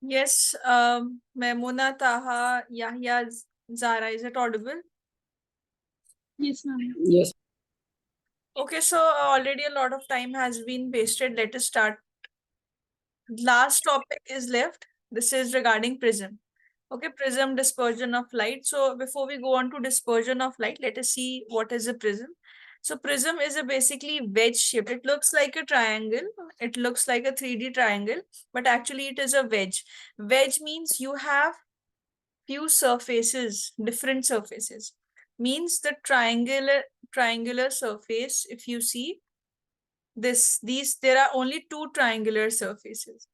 Yes, Memuna, Taha, Yahya, Zara, is it audible? Yes, ma'am. Yes. Okay, so already a lot of time has been wasted. Let us start. Last topic is left. This is regarding prism. Okay, prism dispersion of light. So before we go on to dispersion of light, let us see what is a prism. So prism is a basically wedge shape. It looks like a triangle. It looks like a 3D triangle, but actually it is a wedge. Wedge means you have few surfaces, different surfaces. Means the triangular surface, if you see these, there are only two triangular surfaces.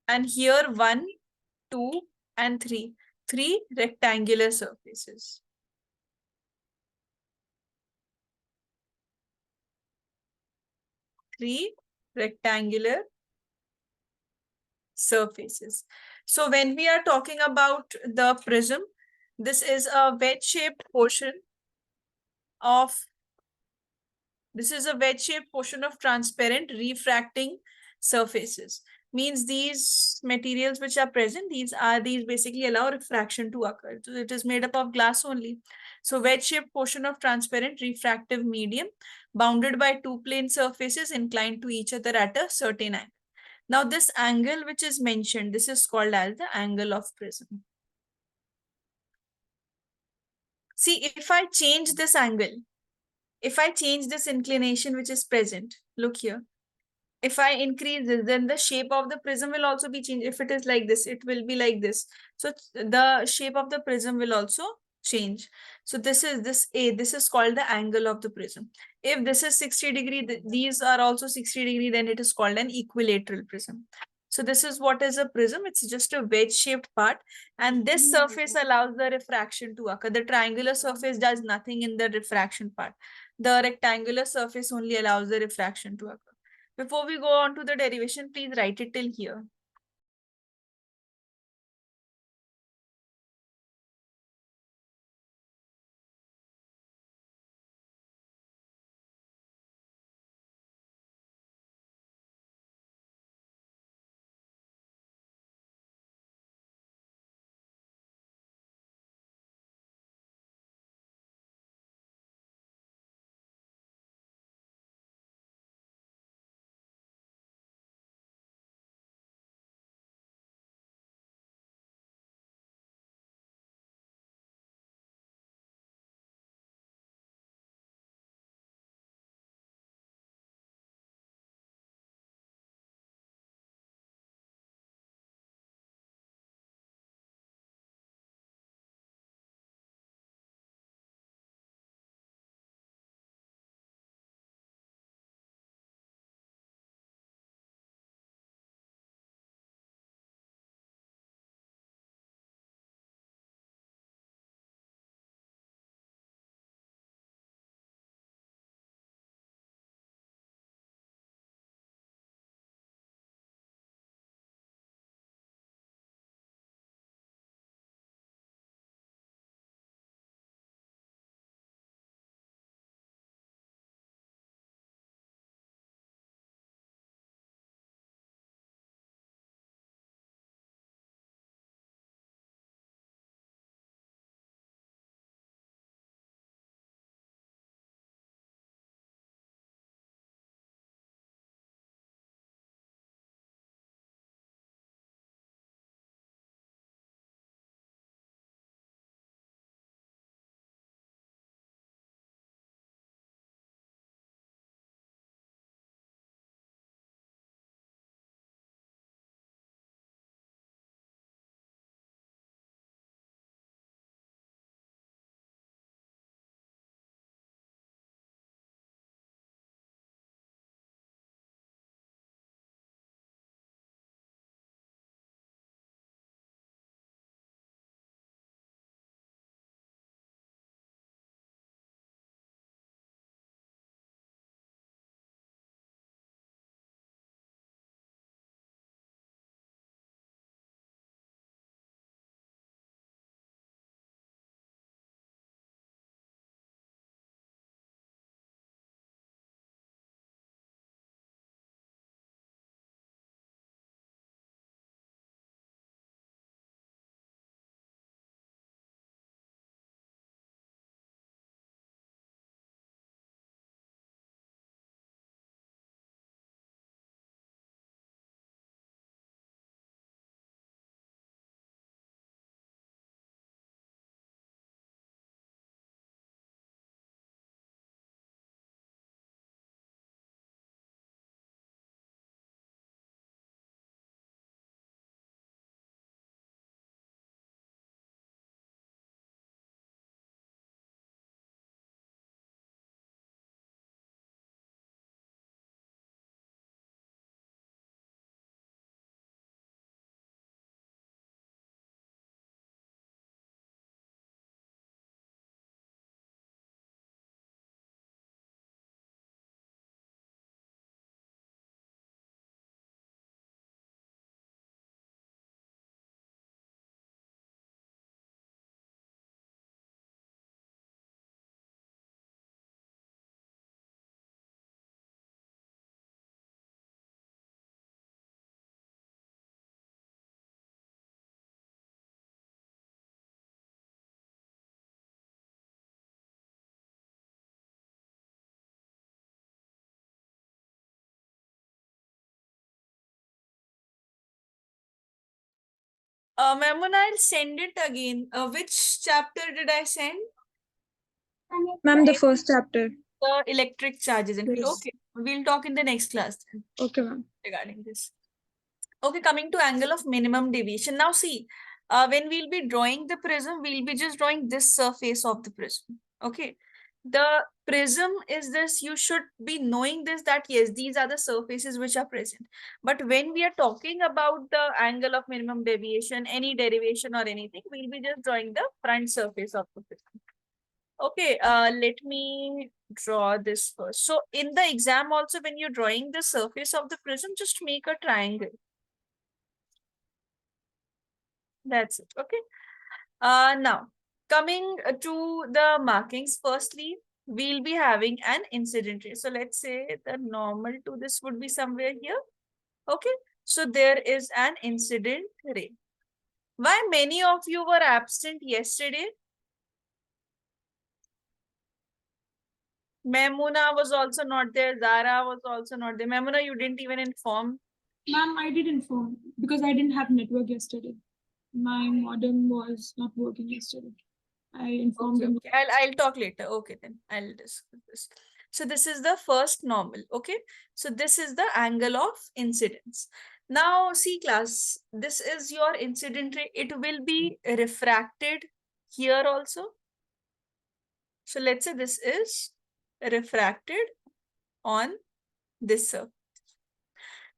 And here 1, 2, and 3. Three rectangular surfaces. Three rectangular surfaces. So when we are talking about the prism, this is a wedge-shaped portion of transparent refracting surfaces. Means these materials which are present, these basically allow refraction to occur. So it is made up of glass only. So wedge-shaped portion of transparent refractive medium bounded by two plane surfaces inclined to each other at a certain angle. Now this angle which is mentioned, this is called as the angle of prism. See, if I change this angle, if I change this inclination which is present, look here. If I increase this, then the shape of the prism will also be changed. If it is like this, it will be like this. So the shape of the prism will also change. So this is called the angle of the prism. If this is 60 degree, these are also 60 degree, then it is called an equilateral prism. So this is what is a prism. It's just a wedge shaped part. And this surface allows the refraction to occur. The triangular surface does nothing in the refraction part. The rectangular surface only allows the refraction to occur. Before we go on to the derivation, please write it till here. Memona, I'll send it again. Which chapter did I send? Ma'am, the first chapter. The electric charges. Yes. Okay, we'll talk in the next class then Okay, ma'am. regarding this. Okay, coming to angle of minimum deviation. Now see, when we'll be drawing the prism, we'll be just drawing this surface of the prism. Okay. The prism is this, you should be knowing this, that yes, these are the surfaces which are present. But when we are talking about the angle of minimum deviation, any derivation or anything, we'll be just drawing the front surface of the prism. Okay, let me draw this first. So in the exam also, when you're drawing the surface of the prism, just make a triangle. That's it. Okay. Now, coming to the markings, firstly, we'll be having an incident ray. So let's say the normal to this would be somewhere here. Okay. So there is an incident ray. Why many of you were absent yesterday? Memuna was also not there. Zara was also not there. Memuna, you didn't even inform. Ma'am, I did inform because I didn't have network yesterday. My modem was not working yesterday. I informed them. Okay. I'll talk later. Okay, then I'll discuss this. So this is the first normal. Okay. So this is the angle of incidence. Now see class, this is your incident ray. It will be refracted here also. So let's say this is refracted on this surface.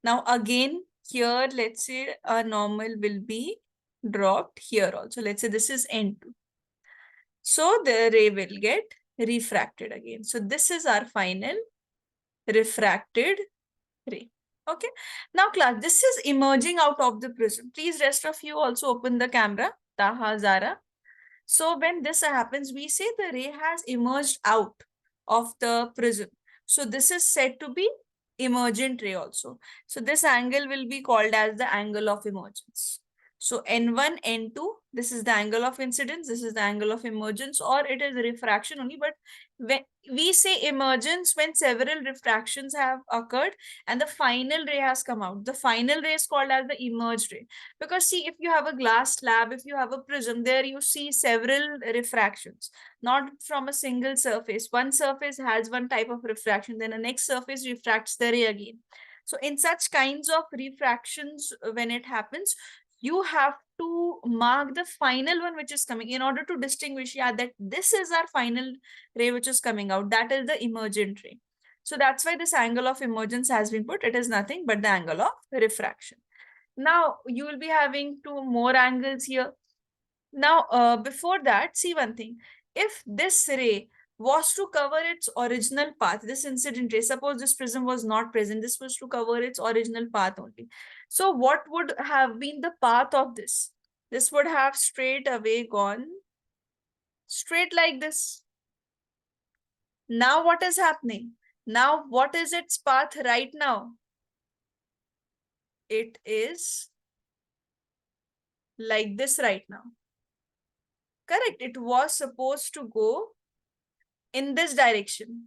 Now again here, let's say a normal will be dropped here also. Let's say this is N2. So the ray will get refracted again. So this is our final refracted ray. Okay. Now class, this is emerging out of the prism. Please rest of you also open the camera. Taha, Zara. So when this happens, we say the ray has emerged out of the prism. So this is said to be emergent ray also. So this angle will be called as the angle of emergence. So N1, N2, this is the angle of incidence, this is the angle of emergence, or it is refraction only. But when we say emergence, when several refractions have occurred and the final ray has come out, the final ray is called as the emerged ray. Because see, if you have a glass slab, if you have a prism, there you see several refractions, not from a single surface. One surface has one type of refraction, then the next surface refracts the ray again. So in such kinds of refractions, when it happens, you have to mark the final one which is coming in order to distinguish, yeah, that this is our final ray which is coming out. That is the emergent ray. So that's why this angle of emergence has been put. It is nothing but the angle of refraction. Now you will be having two more angles here. Now, before that, see one thing. If this ray was to cover its original path, this incident ray, suppose this prism was not present, this was to cover its original path only. So what would have been the path of this? This would have straight away gone straight like this. Now what is happening? Now what is its path right now? It is like this right now. Correct. It was supposed to go in this direction,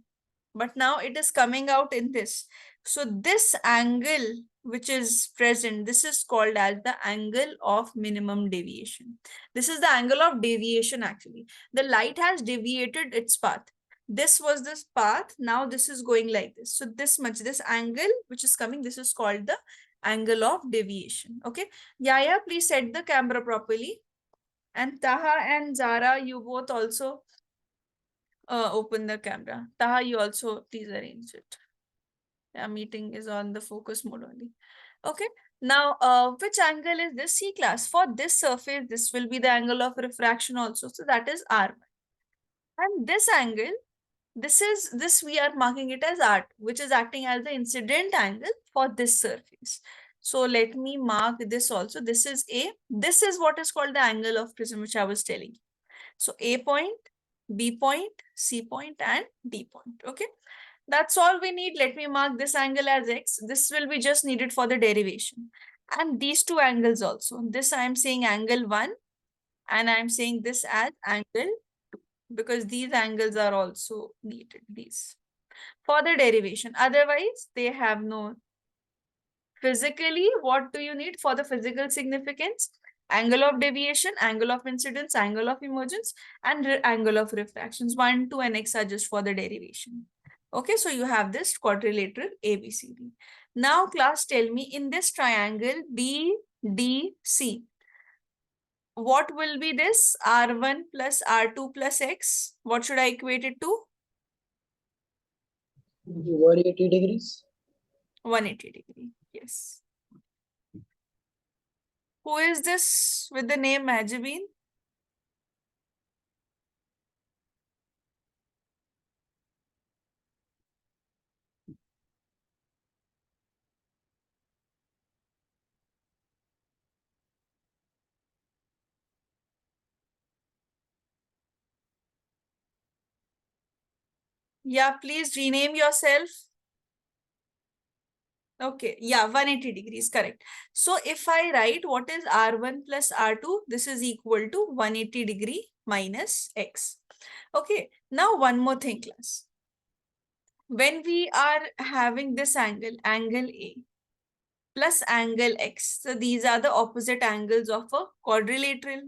but now it is coming out in this. So this angle which is present, this is called as the angle of minimum deviation. This is the angle of deviation actually. The light has deviated its path. This was this path, now this is going like this. So this much, this angle which is coming, this is called the angle of deviation. Okay. Yaya, please set the camera properly. And Taha and Zara, you both also open the camera. Taha, you also please arrange it. Yeah, meeting is on the focus mode only. Okay. Now, which angle is this? C class. For this surface, this will be the angle of refraction also. So that is R. And this angle, this we are marking it as R, which is acting as the incident angle for this surface. So let me mark this also. This is A. This is what is called the angle of prism, which I was telling you. So A point, B point, C point, and D point. Okay. That's all we need. Let me mark this angle as X. This will be just needed for the derivation. And these two angles also. This I am saying angle 1 and I am saying this as angle 2 because these angles are also needed. These for the derivation. Otherwise, they have no. Physically, what do you need for the physical significance? Angle of deviation, angle of incidence, angle of emergence, and angle of refractions. 1, 2, and x are just for the derivation. Okay, so you have this quadrilateral ABCD. Now, class, tell me, in this triangle BDC, what will be this? R1 plus R2 plus X. What should I equate it to? 180 degrees. 180 degree. Yes. Who is this with the name Majabin? Yeah, please rename yourself. Okay, yeah, 180 degrees, correct. So if I write what is R1 plus R2, this is equal to 180 degree minus X. Okay, now one more thing, class. When we are having this angle, angle A, plus angle X. So these are the opposite angles of a quadrilateral.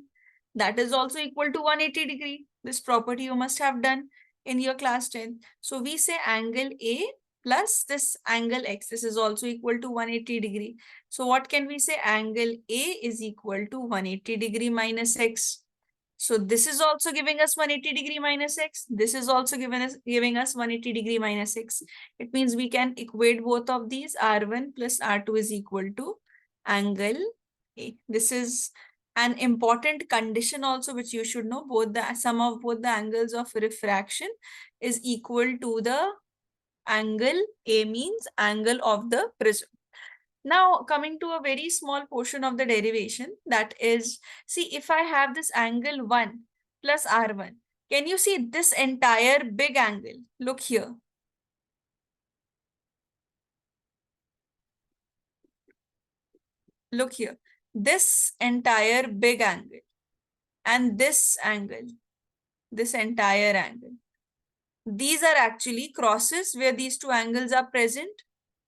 That is also equal to 180 degree. This property you must have done in your class 10. So we say angle A plus this angle X. This is also equal to 180 degree. So what can we say? Angle A is equal to 180 degree minus X. So this is also giving us 180 degree minus X. This is also giving us 180 degree minus X. It means we can equate both of these. R1 plus R2 is equal to angle A. This is an important condition also which you should know. Both the sum of both the angles of refraction is equal to the angle A, means angle of the prism. Now, coming to a very small portion of the derivation, that is, see, if I have this angle 1 plus R1, can you see this entire big angle? Look here. Look here. This entire big angle and this angle, this entire angle. These are actually crosses where these two angles are present.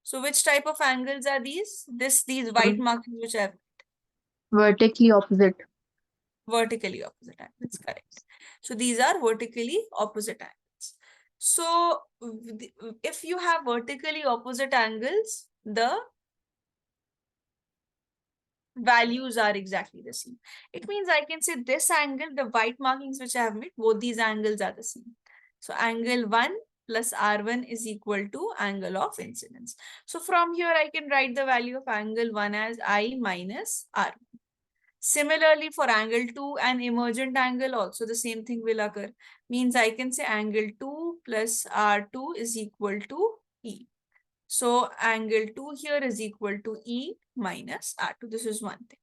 So which type of angles are these? These white markings which are Vertically opposite. vertically opposite angles, correct. So these are vertically opposite angles. So if you have vertically opposite angles, the values are exactly the same. It means I can say this angle, the white markings which I have made, both these angles are the same. So angle 1 plus R1 is equal to angle of incidence. So from here I can write the value of angle 1 as I minus R1. Similarly, for angle 2 and emergent angle, also the same thing will occur. Means I can say angle 2 plus R2 is equal to E. So angle 2 here is equal to E minus R2. This is one thing.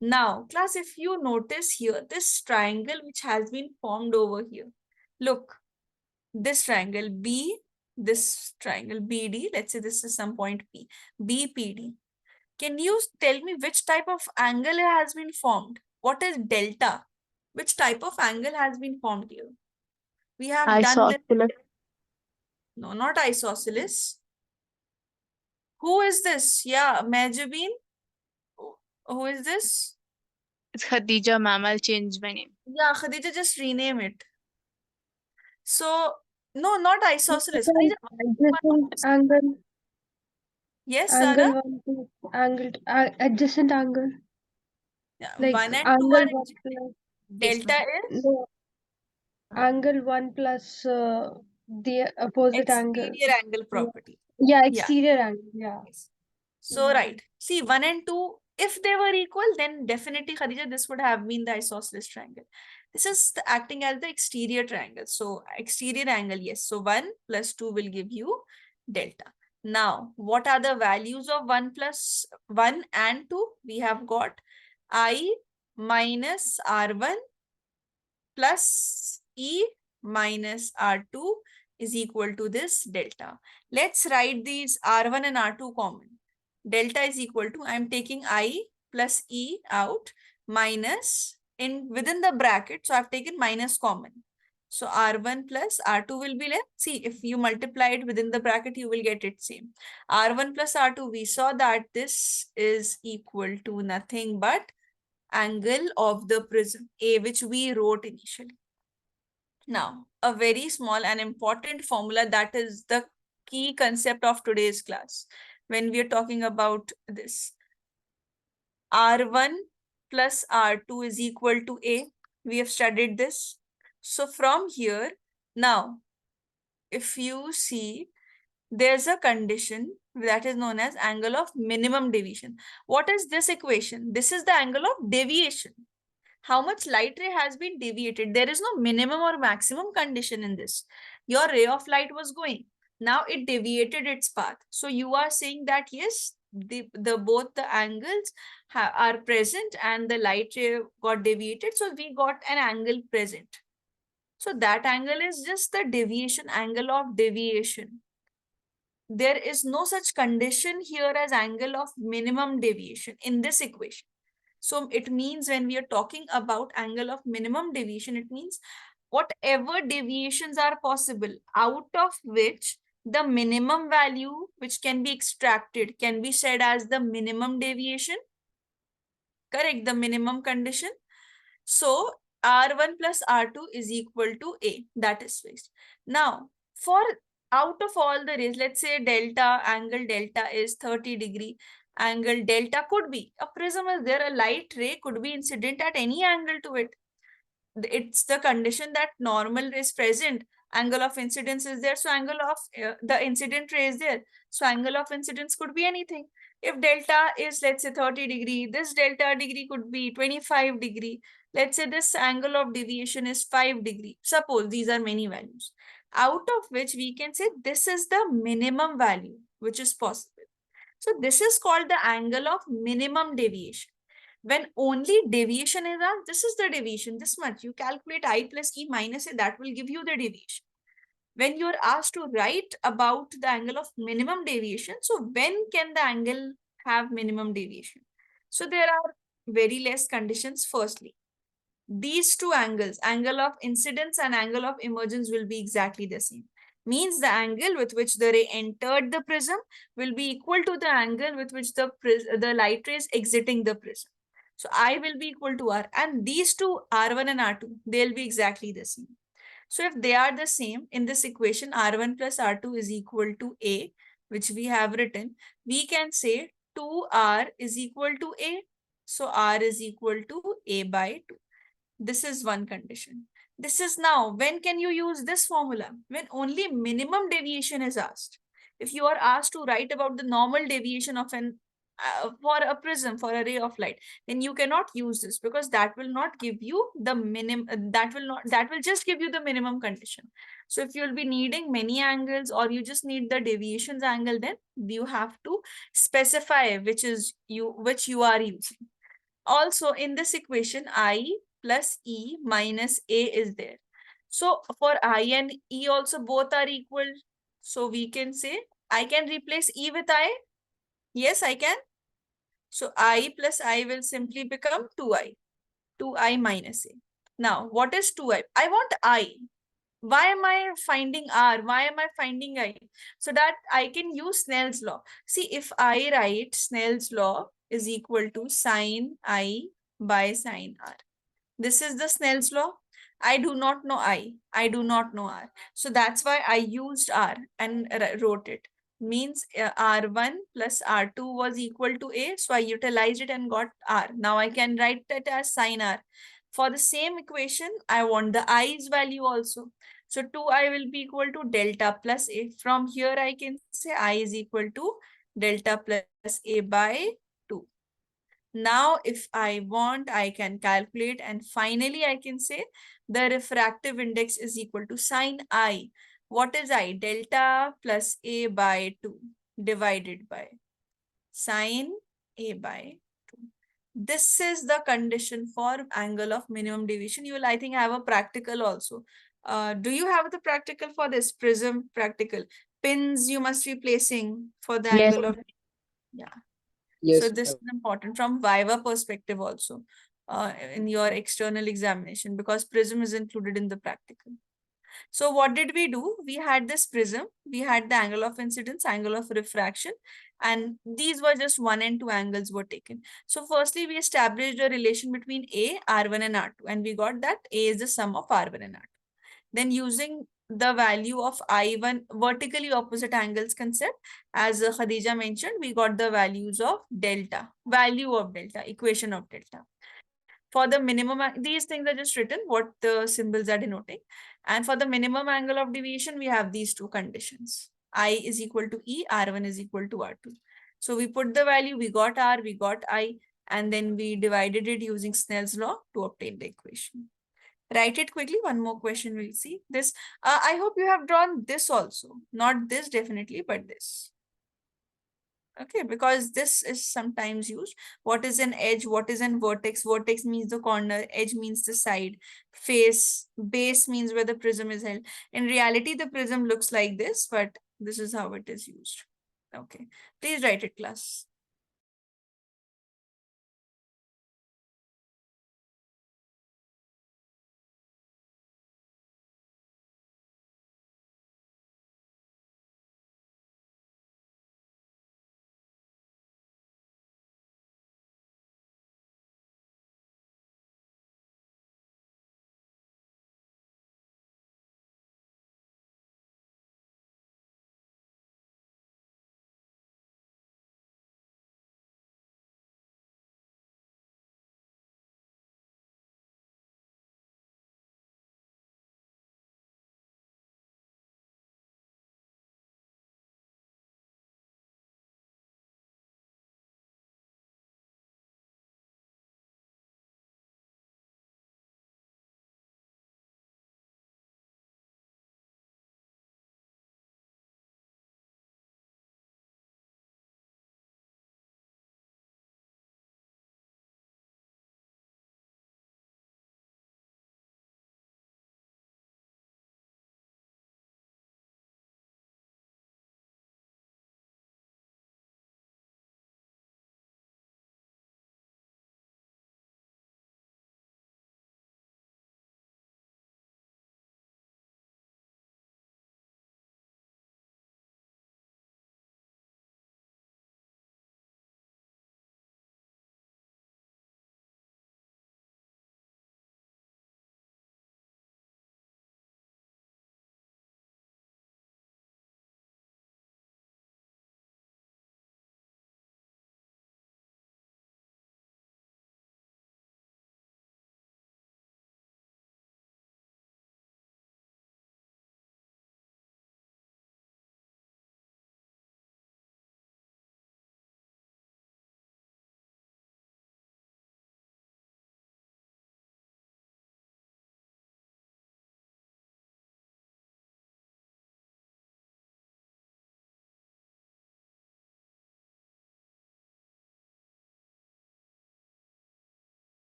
Now, class, if you notice here, this triangle which has been formed over here. Look, this triangle B, this triangle BD, let's say this is some point P, BPD. Can you tell me which type of angle has been formed? What is delta? Which type of angle has been formed here? We have done this. Isosceles. No, not isosceles. Who is this? Yeah, Majabin. Who is this? It's Khadija, ma'am. I'll change my name. Yeah, Khadija, just rename it. So, no, not isosceles. Khadija, Adjacent angle, yes, angle Sarah. 1 to angle, adjacent angle, Yeah, like 1 and 2 angle are 1 plus, delta is no, angle 1 plus the opposite angle. exterior angle Yeah, property. yeah, Yeah. exterior angle, yeah. Yes. So, right. See, 1 and 2, if they were equal, then definitely, Khadija, this would have been the isosceles triangle. This is acting as the exterior triangle. So, exterior angle, yes. So, 1 plus 2 will give you delta. Now, what are the values of 1 plus 1 and 2? We have got I minus R1 plus E minus R2 is equal to this delta. Let's write these R1 and R2 common. Delta is equal to, I'm taking I plus E out minus within the bracket. So I've taken minus common. So R1 plus R2 will be left. See, if you multiply it within the bracket, you will get it same. R1 plus R2, we saw that this is equal to nothing but angle of the prism A, which we wrote initially. Now, a very small and important formula that is the key concept of today's class when we are talking about this. R1 plus R2 is equal to A. We have studied this. So from here, now, if you see, there's a condition that is known as angle of minimum deviation. What is this equation? This is the angle of deviation. How much light ray has been deviated. There is no minimum or maximum condition in this. Your ray of light was going. Now it deviated its path. So you are saying that yes, both the angles are present and the light ray got deviated. So we got an angle present. So that angle is just the deviation, angle of deviation. There is no such condition here as angle of minimum deviation in this equation. So it means when we are talking about angle of minimum deviation, it means whatever deviations are possible, out of which the minimum value which can be extracted can be said as the minimum deviation. Correct, the minimum condition. So R1 plus R2 is equal to A. That is fixed. Now, for out of all the rays, let's say angle delta is 30 degree. Angle delta could be, a prism is there, a light ray could be incident at any angle to it. It's the condition that normal is present, angle of incidence is there, so angle of the incident ray is there. So angle of incidence could be anything. If delta is, let's say 30 degree, this delta degree could be 25 degree. Let's say this angle of deviation is 5 degree. Suppose these are many values, out of which we can say this is the minimum value which is possible. So this is called the angle of minimum deviation. When only deviation is asked, this is the deviation, this much. You calculate I plus E minus A, that will give you the deviation. When you are asked to write about the angle of minimum deviation, so when can the angle have minimum deviation? So there are very less conditions. Firstly, these two angles, angle of incidence and angle of emergence, will be exactly the same. Means the angle with which the ray entered the prism will be equal to the angle with which the light ray is exiting the prism. So I will be equal to R, and these two R1 and R2, they'll be exactly the same. So if they are the same in this equation, R1 plus R2 is equal to A, which we have written, we can say 2R is equal to A. So R is equal to A by 2. This is one condition. This is now, when can you use this formula? When only minimum deviation is asked. If you are asked to write about the normal deviation of for a prism, for a ray of light, then you cannot use this, because that will not give you the minimum, that will just give you the minimum condition. So if you'll be needing many angles, or you just need the deviations angle, then you have to specify which you are using. Also in this equation, I plus E minus A is there. So for I and E also both are equal. So we can say I can replace E with I. Yes, I can. So I plus I will simply become 2I. 2I minus A. Now what is 2I? I want I. Why am I finding R? Why am I finding I? So that I can use Snell's law. See, if I write Snell's law is equal to sine I by sine R. This is the Snell's law. I do not know I. I do not know R. So that's why I used R and wrote it. Means R1 plus R2 was equal to A. So I utilized it and got R. Now I can write it as sine R. For the same equation, I want the I's value also. So 2I will be equal to delta plus A. From here, I can say I is equal to delta plus A by 2. Now, if I want, I can calculate, and finally I can say the refractive index is equal to sine I. What is I? Delta plus A by 2 divided by sine A by 2. This is the condition for angle of minimum deviation. You will, I think, have a practical also. Do you have the practical for this prism practical? Pins you must be placing for the Yes. angle of, yeah. Yes. So this is important from Viva perspective also in your external examination, because prism is included in the practical. So what did we do? We had this prism, we had the angle of incidence, angle of refraction, and these were just 1 and 2 angles were taken. So firstly, we established a relation between A, R1 and R2, and we got that A is the sum of R1 and R2. Then using the value of I1 vertically opposite angles concept, as Khadija mentioned, we got the values of delta, value of delta, equation of delta. For the minimum, these things are just written, what the symbols are denoting. And for the minimum angle of deviation, we have these two conditions. I is equal to E, R1 is equal to R2. So we put the value, we got R, we got I, and then we divided it using Snell's law to obtain the equation. Write it quickly. One more question we'll see. This, I hope you have drawn this also. Not this definitely, but this. Okay, because this is sometimes used. What is an edge? What is an vertex? Vertex means the corner, edge means the side, face, base means where the prism is held. In reality, the prism looks like this, but this is how it is used. Okay, please write it, class.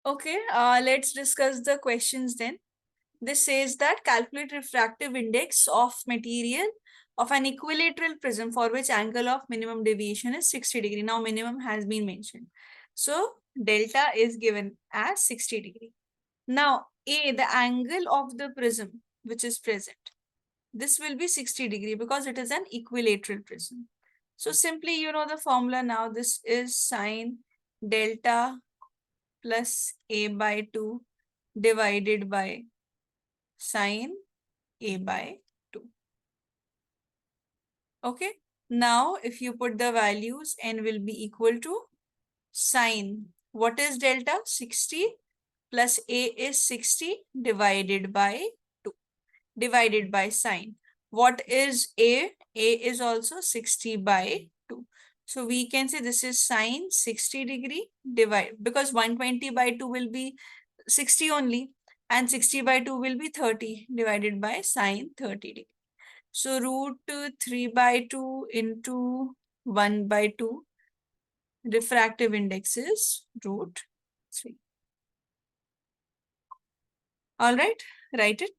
Okay, let's discuss the questions then. This says that calculate refractive index of material of an equilateral prism for which angle of minimum deviation is 60 degree. Now minimum has been mentioned. So delta is given as 60 degree. Now A, the angle of the prism which is present. This will be 60 degree because it is an equilateral prism. So simply you know the formula now. This is sine delta plus A by 2 divided by sine A by 2. Okay. Now, if you put the values, n will be equal to sine. What is delta? 60 plus A is 60 divided by 2 divided by sine. What is A? A is also 60 by 2. So we can say this is sine 60 degree divide, because 120 by 2 will be 60 only, and 60 by 2 will be 30 divided by sine 30 degree. So root 3 by 2 into 1 by 2, refractive index is root 3. All right, write it.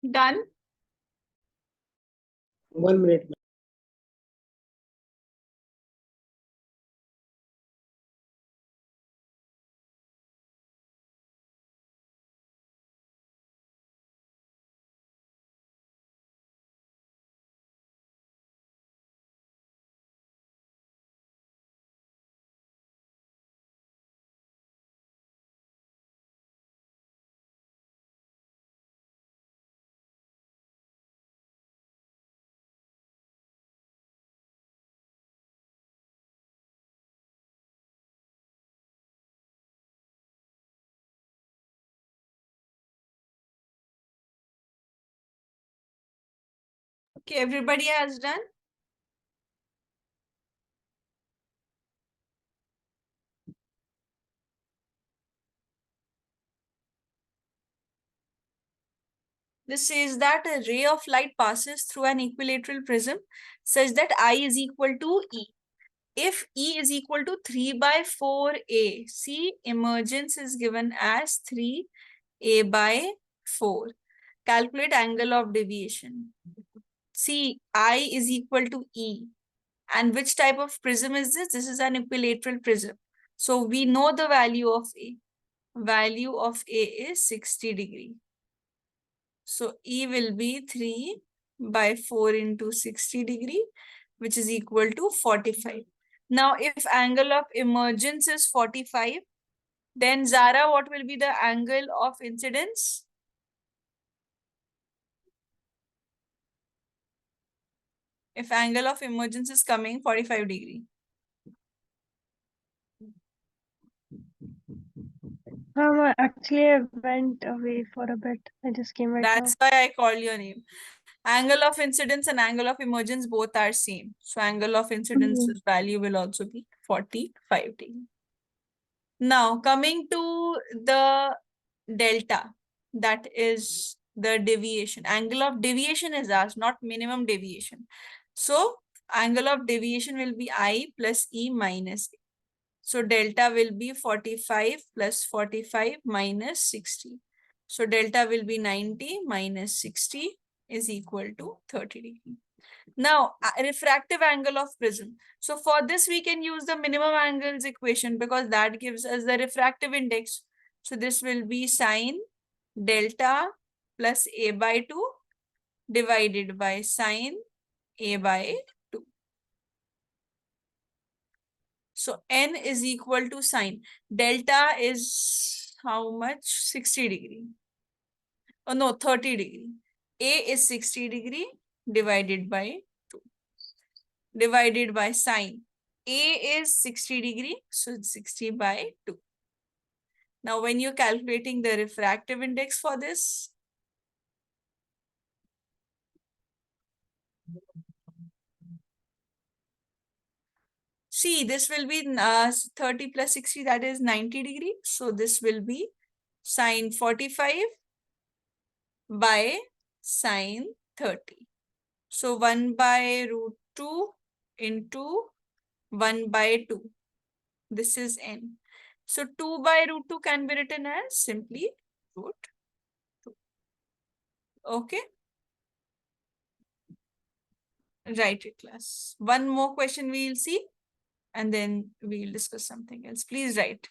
Done. 1 minute. Okay, everybody has done. This says that a ray of light passes through an equilateral prism such that I is equal to E. If E is equal to 3 by 4A, see, emergence is given as 3A by 4. Calculate angle of deviation. See, I is equal to E. And which type of prism is this? This is an equilateral prism. So we know the value of A. Value of A is 60 degree. So E will be 3 by 4 into 60 degree, which is equal to 45. Now, if angle of emergence is 45, then Zara, what will be the angle of incidence? If angle of emergence is coming 45 degree. Actually, I went away for a bit. I just came right now. That's why I called your name. Angle of incidence and angle of emergence both are same. So angle of incidence value will also be 45 degrees. Now coming to the delta, that is the deviation. Angle of deviation is asked, not minimum deviation. So angle of deviation will be I plus E minus A. So delta will be 45 plus 45 minus 60. So delta will be 90 minus 60 is equal to 30 degrees. Now, refractive angle of prism. So for this, we can use the minimum angles equation because that gives us the refractive index. So this will be sine delta plus A by 2 divided by sine A by 2. So n is equal to sine. Delta is how much? 60 degree. Oh no, 30 degree. A is 60 degree divided by 2. Divided by sine. A is 60 degree, so it's 60 by 2. Now, when you're calculating the refractive index for this, see, this will be 30 plus 60, that is 90 degree. So this will be sine 45 by sine 30. So 1 by root 2 into 1 by 2. This is n. So 2 by root 2 can be written as simply root 2. Okay. Right, class. One more question we'll see and then we'll discuss something else. Please write.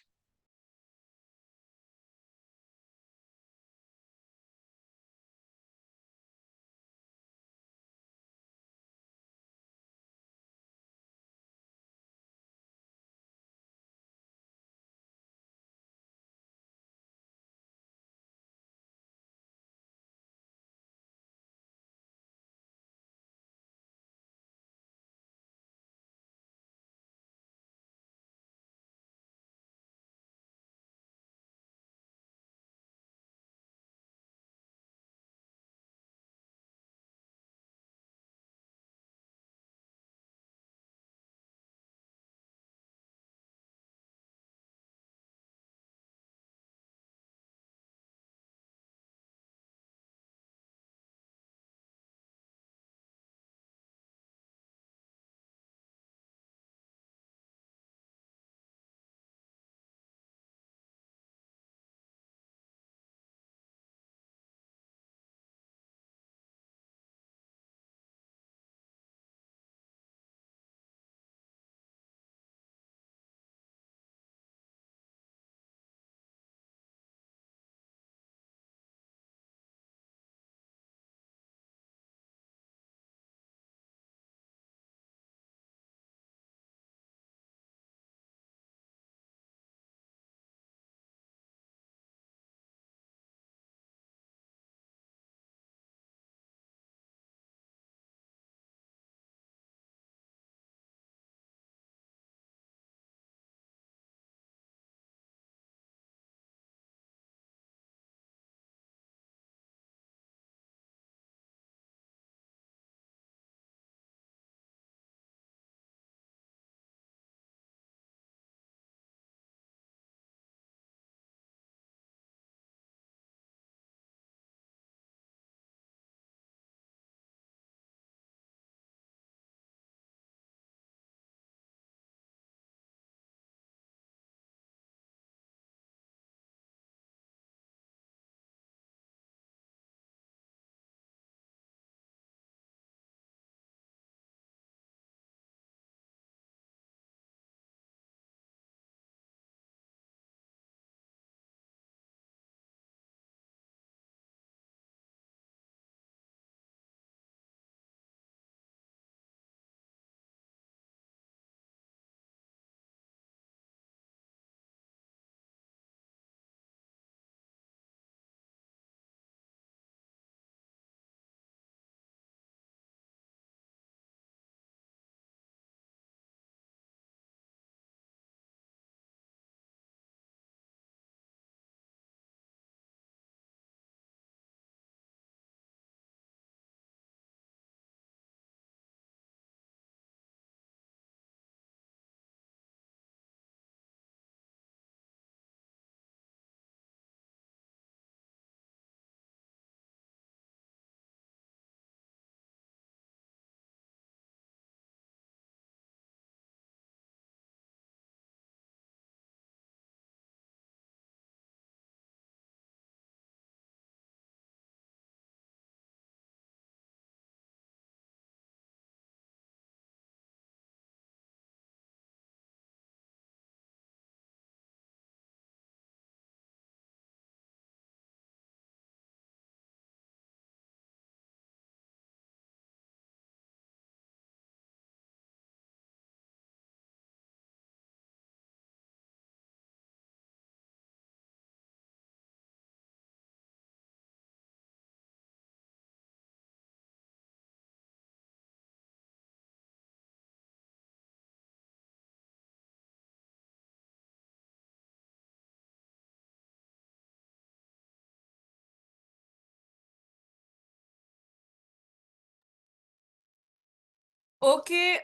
Okay,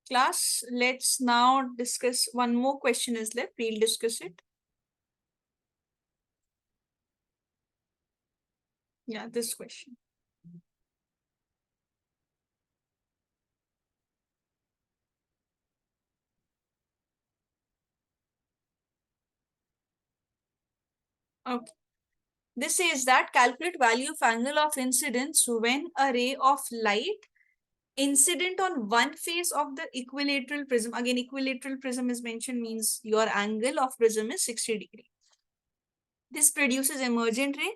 class, let's now discuss one more question is left. We'll discuss it. Yeah, this question. Okay. This says that calculate value of angle of incidence when a ray of light incident on one face of the equilateral prism. Again, equilateral prism is mentioned, means your angle of prism is 60 degrees. This produces emergent ray,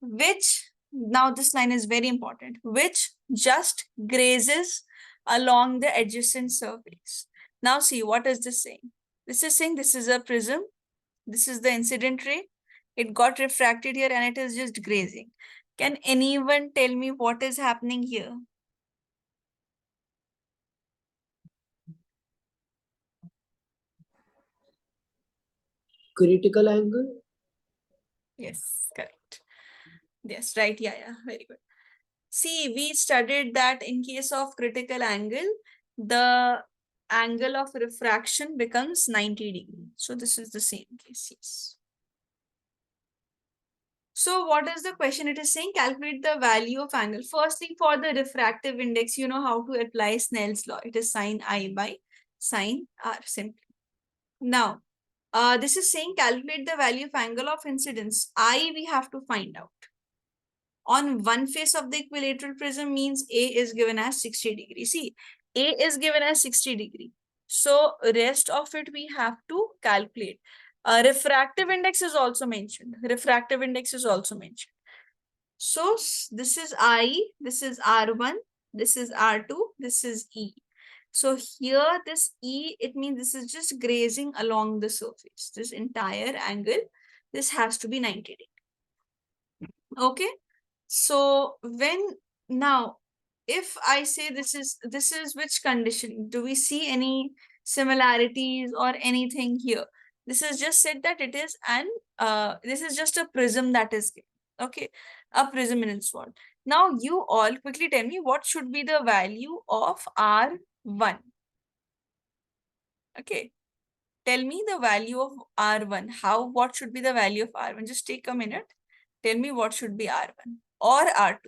which, now this line is very important, which just grazes along the adjacent surface. Now see, what is this saying? This is saying this is a prism. This is the incident ray. It got refracted here and it is just grazing. Can anyone tell me what is happening here? Critical angle? Yes, correct. Yes, right. Yeah, very good. See, we studied that in case of critical angle, the angle of refraction becomes 90 degrees. So this is the same case, yes. So what is the question? It is saying calculate the value of angle. Firstly, for the refractive index, you know how to apply Snell's law. It is sine I by sine R simply. Now, this is saying calculate the value of angle of incidence. I we have to find out. On one face of the equilateral prism means A is given as 60 degrees. See, A is given as 60 degrees. So rest of it we have to calculate. Refractive index is also mentioned. Refractive index is also mentioned. So this is I, this is R1, this is R2, this is E. So here this E, it means this is just grazing along the surface. This entire angle, this has to be 90 degrees. Okay. So when now, if I say this is which condition? Do we see any similarities or anything here? This is just said that it is an this is just a prism that is given. Okay, a prism in its wall. Now you all quickly tell me what should be the value of R1. Okay, tell me the value of R1. What should be the value of R1? Just take a minute. Tell me what should be R1 or R2.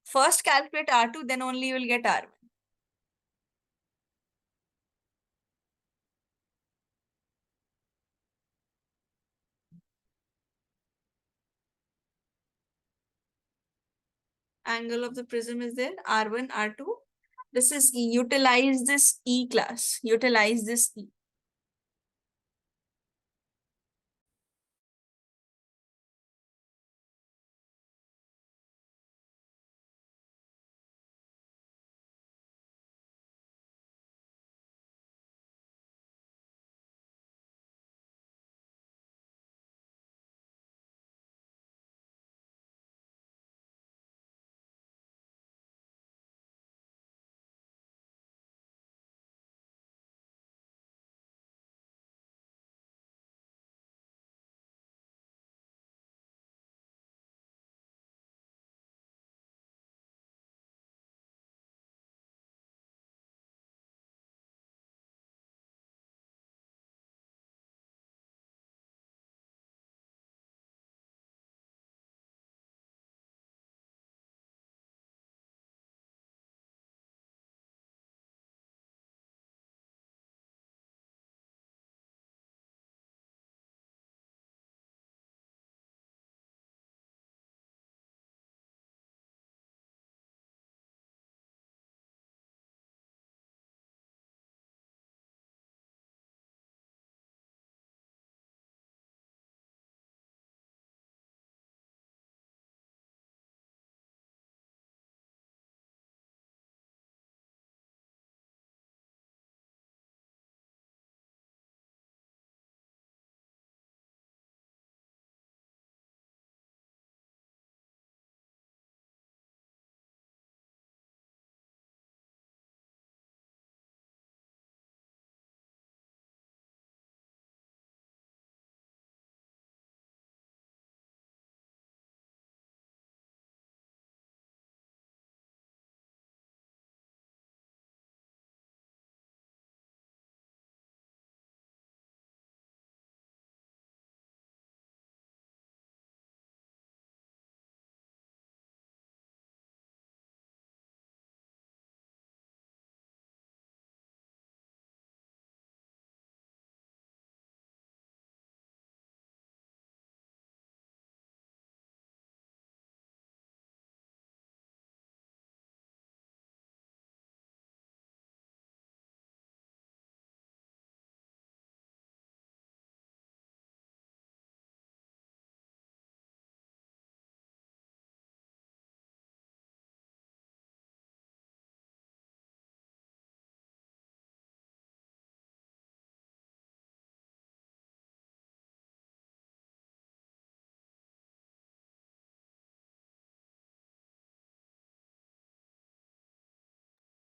First calculate R2, then only you will get R1. Angle of the prism is there, R1, R2. This is E. Utilize this E class. Utilize this E.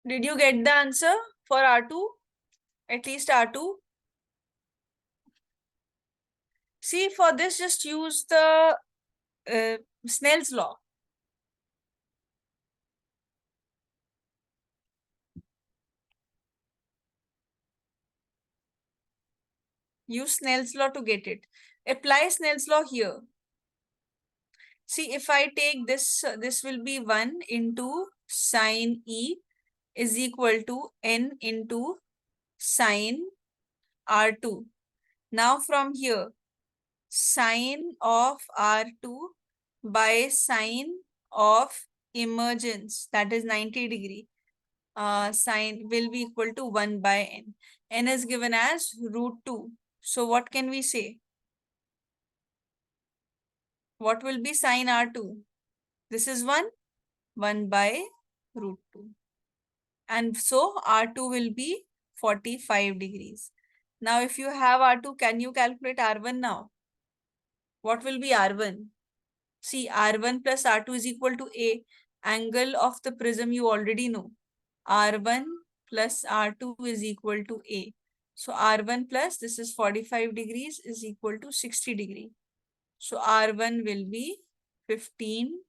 Did you get the answer for R2? At least R2? See, for this, just use the Snell's law. Use Snell's law to get it. Apply Snell's law here. See, if I take this, this will be 1 into sine E is equal to n into sine R2. Now from here, sine of R2 by sine of emergence, that is 90 degree, sine will be equal to 1 by n. N is given as root 2. So what can we say? What will be sine R2? This is 1 by root 2. And so R2 will be 45 degrees. Now, if you have R2, can you calculate R1 now? What will be R1? See, R1 plus R2 is equal to A. Angle of the prism you already know. R1 plus R2 is equal to A. So R1 plus this is 45 degrees is equal to 60 degree. So R1 will be 15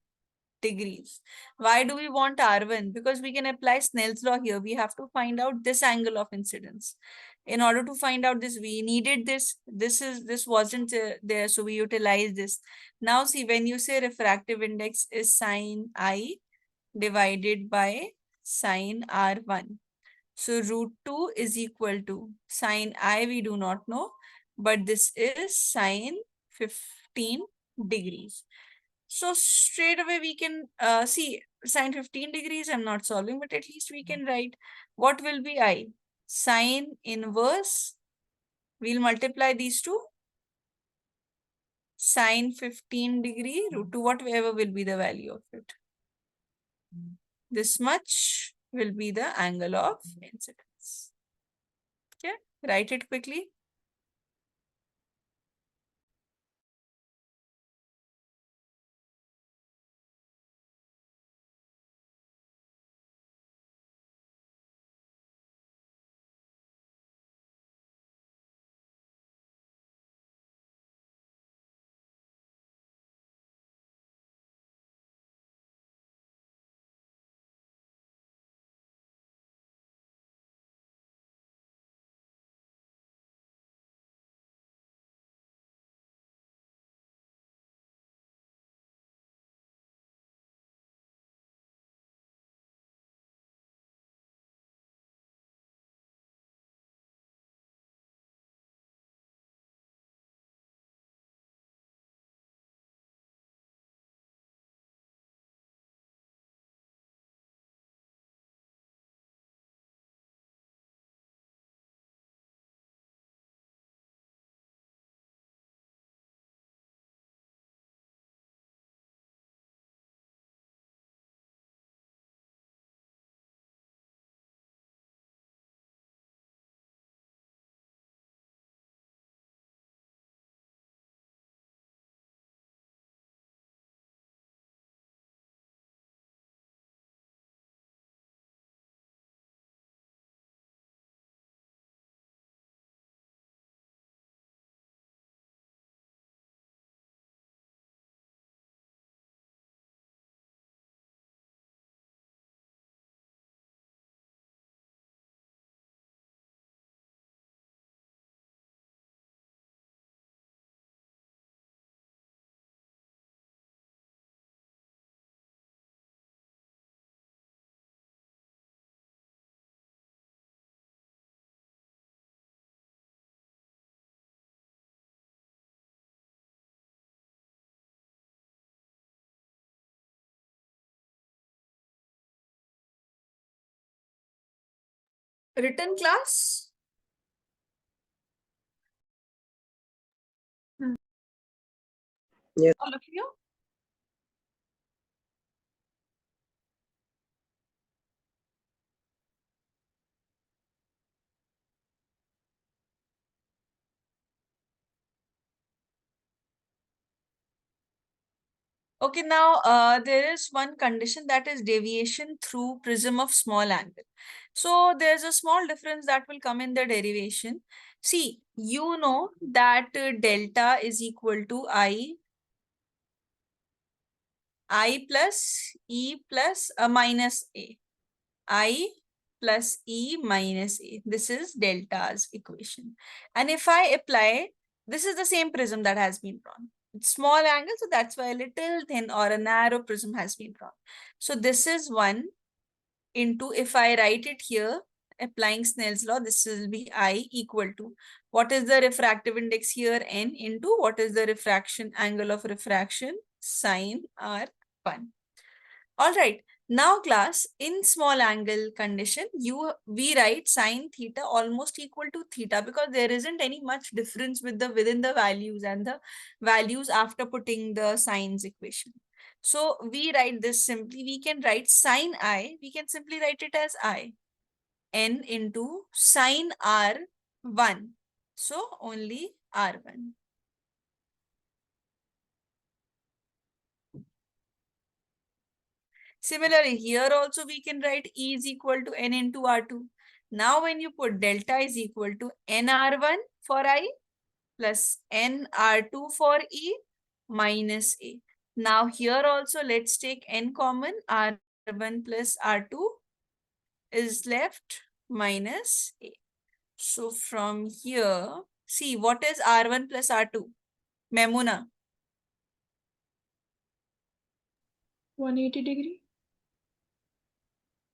degrees. Why do we want R1? Because we can apply Snell's law here. We have to find out this angle of incidence. In order to find out this, we needed this. This wasn't there, so we utilized this. Now see, when you say refractive index is sine I divided by sine R1. So root 2 is equal to sine I, we do not know, but this is sine 15 degrees. So straight away we can see sine 15 degrees. I'm not solving, but at least we can write what will be I. Sine inverse, we'll multiply these two. Sine 15 degree root 2, whatever will be the value of it. This much will be the angle of incidence. Okay, write it quickly. Written class? Yes. All of you? Okay, now there is one condition, that is deviation through prism of small angle. So there's a small difference that will come in the derivation. See, you know that delta is equal to I plus E plus minus A. I plus E minus A. This is delta's equation. And if I apply, this is the same prism that has been drawn. It's small angle, so that's why a little thin or a narrow prism has been drawn. So this is 1 into, if I write it here, applying Snell's law, this will be I equal to, what is the refractive index here? N into, what is the refraction angle of refraction? Sine R1. All right. Now class, in small angle condition, we write sine theta almost equal to theta, because there isn't any much difference within the values and the values after putting the sines equation. So we write this simply, we can write sine I, we can simply write it as I, n into sine R1. So only R1. Similarly, here also we can write E is equal to N into R2. Now when you put delta is equal to NR1 for I plus NR2 for E minus A. Now here also let's take N common, R1 plus R2 is left minus A. So from here, see what is R1 plus R2? Memuna. 180 degree.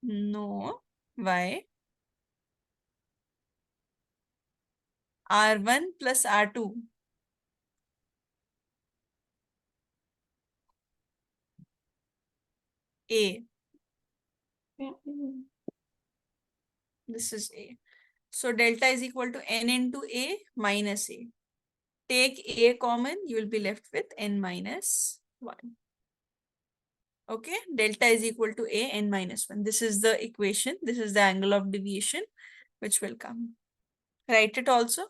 No. Why? R1 plus R2. A. Yeah. This is A. So delta is equal to N into A minus A. Take A common, you will be left with N minus 1. Okay, delta is equal to A N minus 1. This is the equation. This is the angle of deviation which will come. Write it also.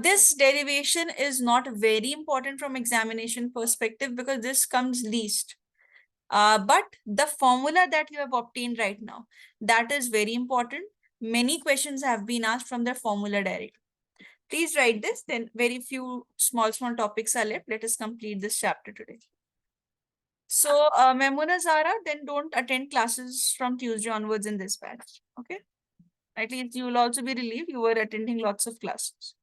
This derivation is not very important from examination perspective because this comes least. But the formula that you have obtained right now, that is very important. Many questions have been asked from the formula directly. Please write this, then very few small topics are left. Let us complete this chapter today. So, Memuna Zara, then don't attend classes from Tuesday onwards in this batch. Okay? At least you will also be relieved you were attending lots of classes.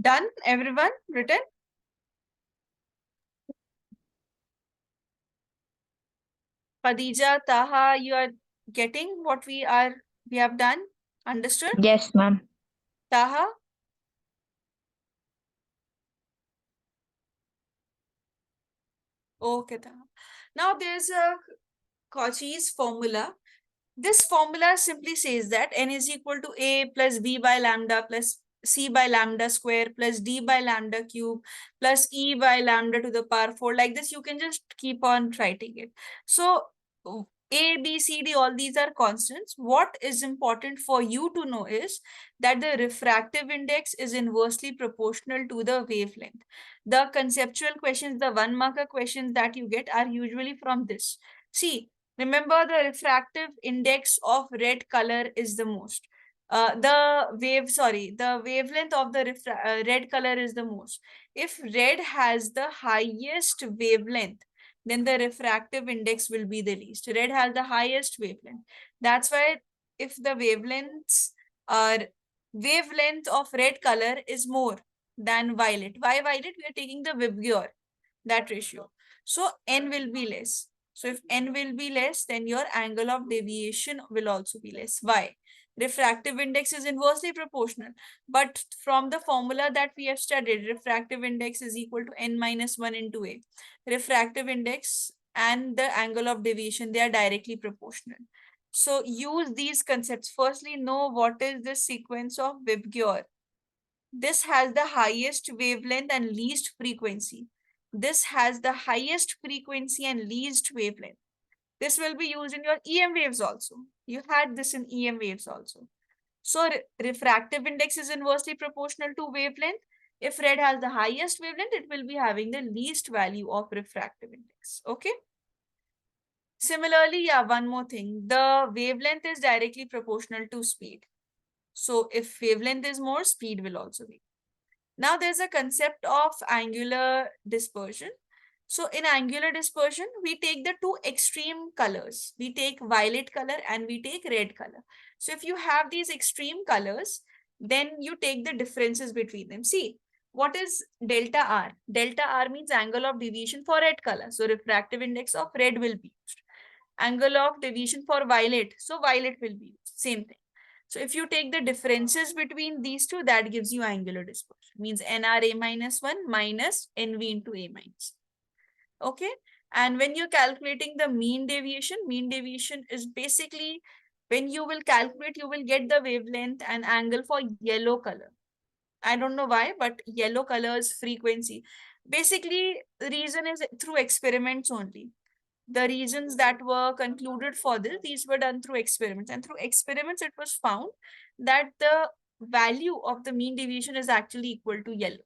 Done, everyone? Written? Khadija, Taha, you are getting what we have done? Understood? Yes, ma'am. Taha? Okay, Taha. Now there's a Cauchy's formula. This formula simply says that n is equal to a plus b by lambda plus c by lambda square plus d by lambda cube plus e by lambda to the power 4. Like this, you can just keep on writing it. So a, b, c, d, all these are constants. What is important for you to know is that the refractive index is inversely proportional to the wavelength. The conceptual questions, the 1-marker questions that you get are usually from this. See, remember the refractive index of red color is the most. The wavelength of the red color is the most. If red has the highest wavelength, then the refractive index will be the least. Red has the highest wavelength. That's why if the wavelength of red color is more than violet. Why violet? We are taking the Vibgyor, that ratio. So n will be less. So if n will be less, then your angle of deviation will also be less. Why? Refractive index is inversely proportional. But from the formula that we have studied, refractive index is equal to n minus 1 into a. Refractive index and the angle of deviation, they are directly proportional. So use these concepts. Firstly, know what is the sequence of Vibgyor. This has the highest wavelength and least frequency. This has the highest frequency and least wavelength. This will be used in your EM waves also. You had this in EM waves also. So refractive index is inversely proportional to wavelength. If red has the highest wavelength, it will be having the least value of refractive index. Okay. Similarly, yeah, one more thing. The wavelength is directly proportional to speed. So if wavelength is more, speed will also be. Now there's a concept of angular dispersion. So in angular dispersion, we take the two extreme colors. We take violet color and we take red color. So if you have these extreme colors, then you take the differences between them. See, what is delta R? Delta R means angle of deviation for red color. So refractive index of red will be used. Angle of deviation for violet. So violet will be used. Same thing. So if you take the differences between these two, that gives you angular dispersion. Means NRA minus 1 minus NV into A minus. Okay. And when you're calculating the mean deviation is basically when you will calculate, you will get the wavelength and angle for yellow color. I don't know why, but yellow color's frequency. Basically, the reason is through experiments only. The reasons that were concluded for this, these were done through experiments. And through experiments, it was found that the value of the mean deviation is actually equal to yellow.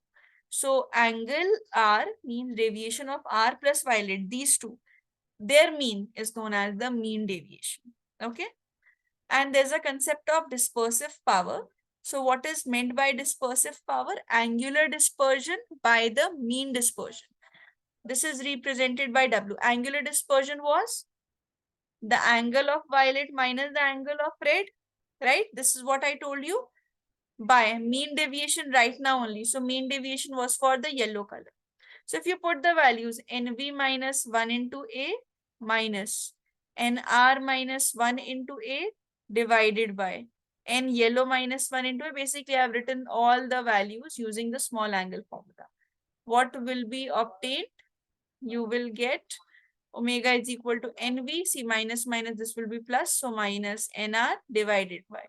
So angle R means deviation of R plus violet, these two. Their mean is known as the mean deviation. Okay. And there's a concept of dispersive power. So what is meant by dispersive power? Angular dispersion by the mean dispersion. This is represented by W. Angular dispersion was the angle of violet minus the angle of red, right? This is what I told you by mean deviation right now only. So mean deviation was for the yellow color. So if you put the values NV minus 1 into A minus NR minus 1 into A divided by N yellow minus 1 into A, basically I have written all the values using the small angle formula. What will be obtained? You will get omega is equal to NV, see minus minus, this will be plus, so minus NR divided by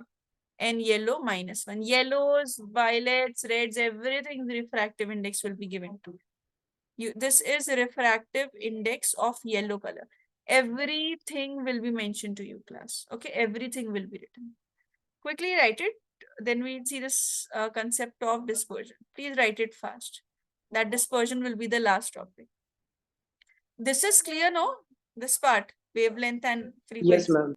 N yellow minus 1. Yellows, violets, reds, everything the refractive index will be given to you. This is refractive index of yellow color. Everything will be mentioned to you, class. Okay, everything will be written. Quickly write it. Then we see this concept of dispersion. Please write it fast. That dispersion will be the last topic. This is clear, no? This part, wavelength and frequency. Yes, ma'am.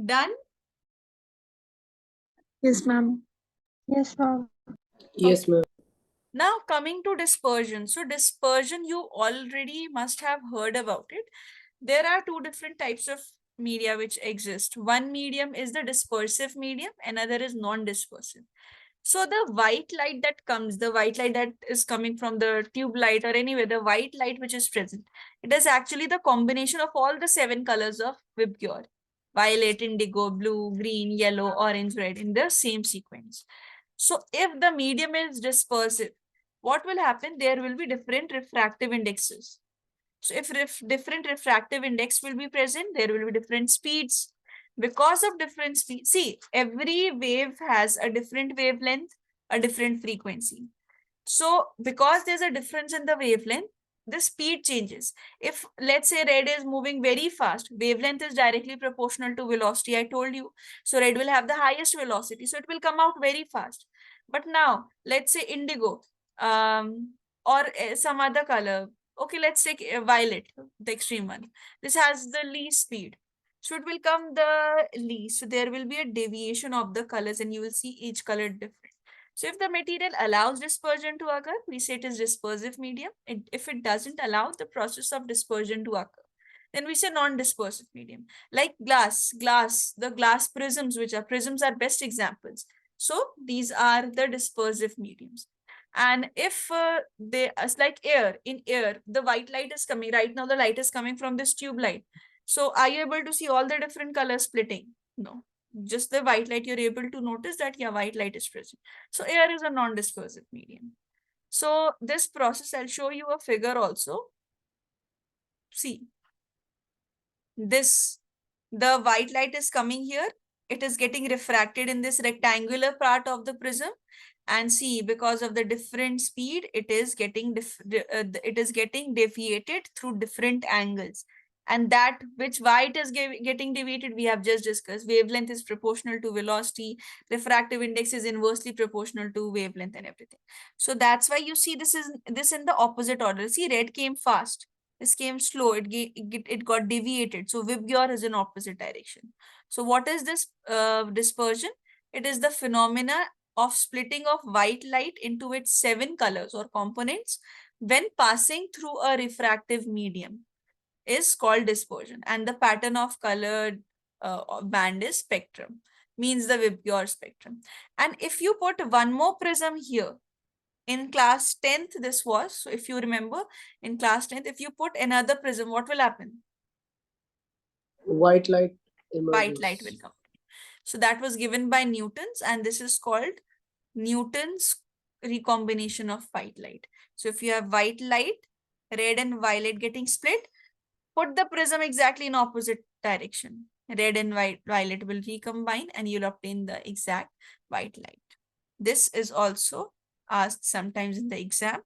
Done? Yes, ma'am. Yes, ma'am. Yes, ma'am. Now coming to dispersion. So dispersion, you already must have heard about it. There are two different types of media which exist. One medium is the dispersive medium, another is non-dispersive. So the white light that comes, the white light that is coming from the tube light or anyway, the white light which is present, it is actually the combination of all the 7 colors of Vibgyor. Violet, indigo, blue, green, yellow, orange, red in the same sequence. So if the medium is dispersive, what will happen? There will be different refractive indexes. So if different refractive index will be present, there will be different speeds. Because of different speed, see, every wave has a different wavelength, a different frequency. So because there's a difference in the wavelength, the speed changes. If let's say red is moving very fast, wavelength is directly proportional to velocity, I told you. So red will have the highest velocity, so it will come out very fast. But now let's say indigo, or some other color. Okay, let's take violet, the extreme one. This has the least speed. So it will come the least. So there will be a deviation of the colors and you will see each color different. So if the material allows dispersion to occur, we say it is dispersive medium. If it doesn't allow the process of dispersion to occur, then we say non-dispersive medium. Like glass, the glass prisms, which are prisms are best examples. So these are the dispersive mediums. And if they, as like air, in air, the white light is coming, right now the light is coming from this tube light. So are you able to see all the different colors splitting? No, just the white light, you're able to notice that, yeah, white light is present. So air is a non-dispersive medium. So this process, I'll show you a figure also. See, this, the white light is coming here. It is getting refracted in this rectangular part of the prism. And see, because of the different speed, it is getting deviated through different angles. And that which why it is getting deviated, we have just discussed. Wavelength is proportional to velocity. Refractive index is inversely proportional to wavelength and everything. So that's why you see this in the opposite order. See, red came fast. This came slow. It got deviated. So Vibgyor is in opposite direction. So what is this dispersion? It is the phenomena of splitting of white light into its 7 colors or components when passing through a refractive medium is called dispersion, and the pattern of colored band is spectrum, means the Vibgyor spectrum. And if you put one more prism here, in class 10th this was, so if you remember, in class 10th, if you put another prism, what will happen? White light White light will emerges. come. So that was given by Newton's, and this is called Newton's recombination of white light. So if you have white light, red and violet getting split, put the prism exactly in opposite direction. Red and violet will recombine and you'll obtain the exact white light. This is also asked sometimes in the exam.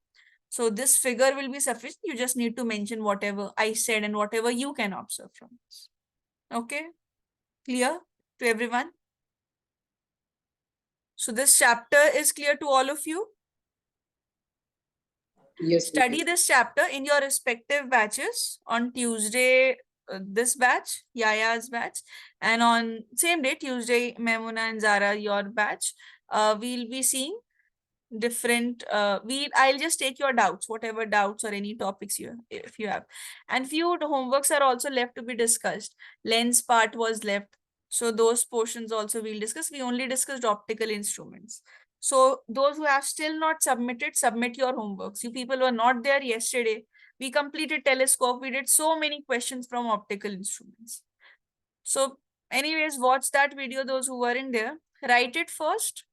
So this figure will be sufficient. You just need to mention whatever I said and whatever you can observe from this. Okay, clear to everyone? So this chapter is clear to all of you. Yes, Study this chapter in your respective batches on Tuesday, this batch, Yaya's batch, and on same day, Tuesday, Memuna and Zara, your batch. We'll be seeing different I'll just take your doubts, whatever doubts or any topics if you have, and few homeworks are also left to be discussed. Lens part was left, so those portions also we'll discuss. We only discussed optical instruments. So those who have still not submitted, submit your homeworks. You people were not there yesterday. We completed telescope. We did so many questions from optical instruments. So anyways, watch that video, those who were in there. Write it first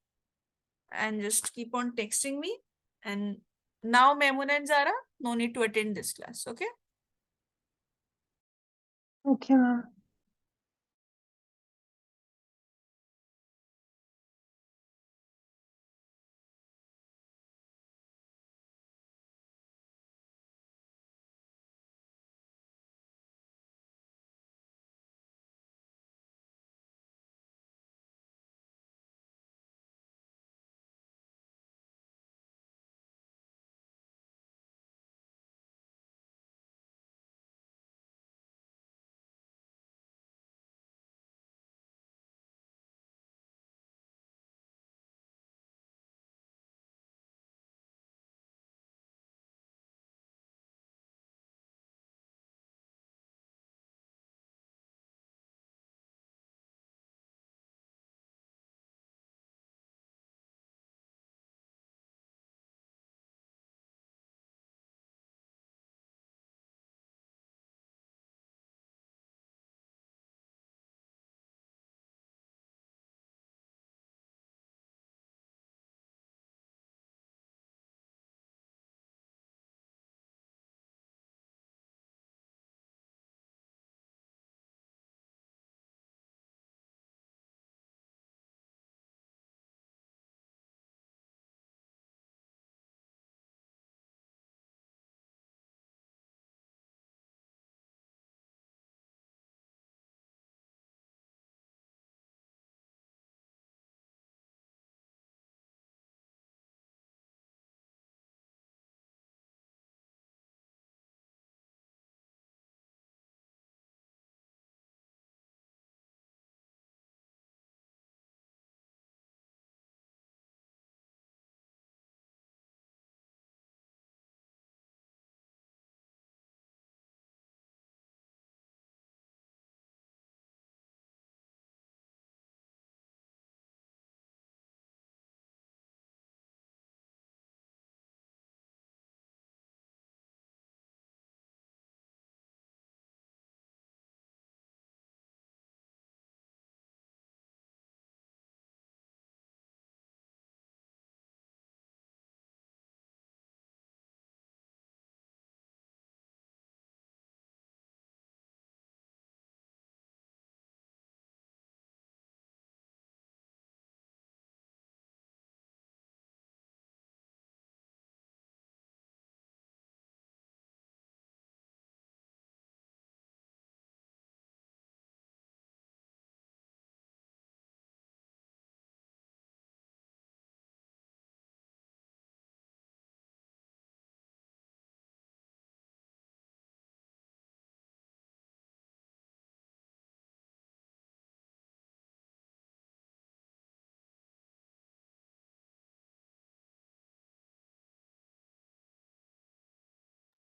and just keep on texting me. And now Memuna and Zara, no need to attend this class, okay? Okay, ma'am.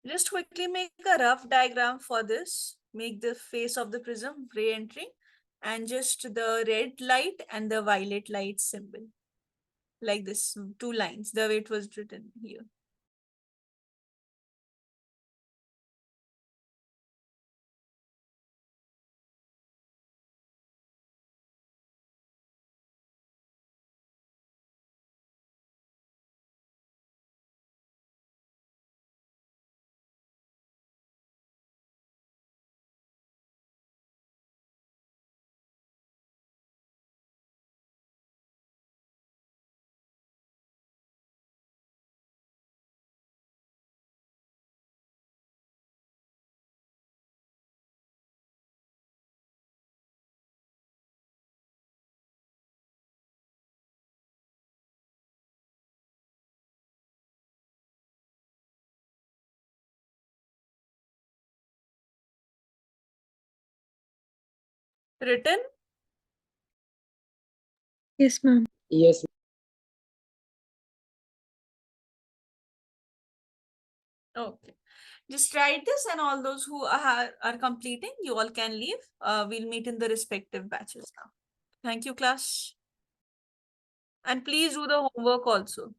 Just quickly make a rough diagram for this. Make the face of the prism ray entering and just the red light and the violet light symbol. Like this, two lines, the way it was written here. Written? Yes, ma'am. Yes. Okay. Just write this, and all those who are completing, you all can leave. We'll meet in the respective batches now. Thank you, class. And please do the homework also.